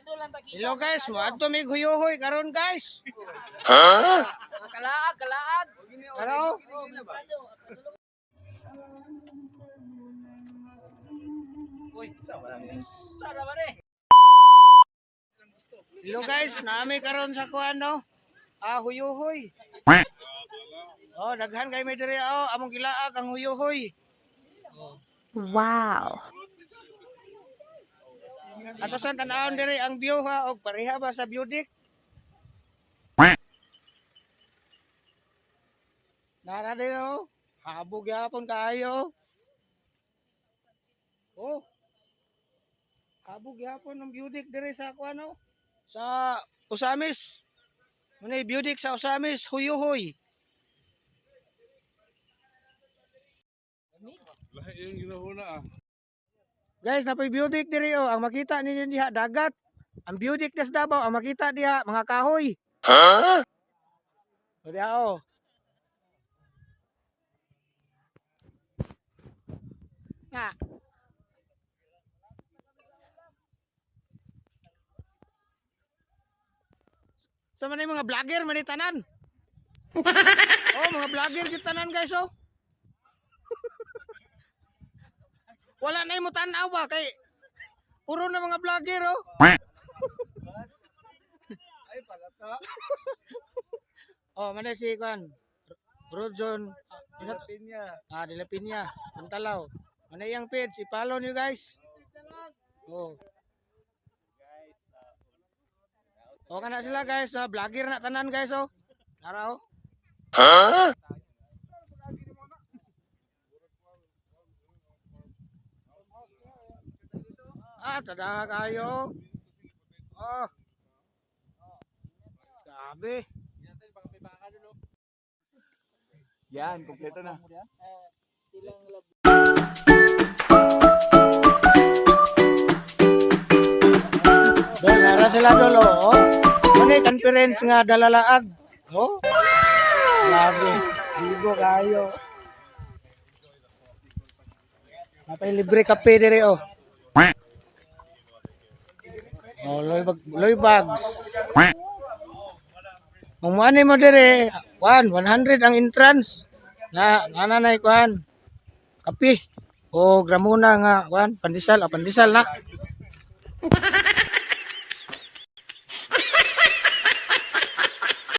Hello guys, moadto mig huyuhoy karon guys. Kalaag. Hello. Hello guys, naami karon sa kuan no. Huyuhoy. Oh, daghan kay may diri among gilaag ang huyuhoy. Wow. Atasan tan-awon diri ang view ha og pareha ba sa view deck? Nara din habog yapon kaayo. Oh. Habog yapon ang view deck diri sa kuano sa Usamis. Munay view deck sa Usamis, huyuhoy. Lahi yung ginahuna Guys, napoy view deck diri ang makita ninyo diha dagat. Ang view deck des Davao ang makita diha mga kahoy. Ha? O diha Nga. So man mga vlogger man tanan. Mga vlogger gyud tanan guys Wala na mo tanaw ba kay puro na mga vlogger Ay palata. Mana si Kwan Rojon Pinya. De La Piña Pantalaw. Mana yang page i-follow niyo guys. Kana sila guys, vlogger na tanan guys Tara Tada kayo. Grabe. Yan, kompleto na. Nara sila dolo Ano conference nga dalalaag. Grabe. Ligo kayo. Napay libre kape diri loy bags. Ang money mo dire, 100 ang entrance. Nanay kuan. Kape. Gramuna nga pandisal na.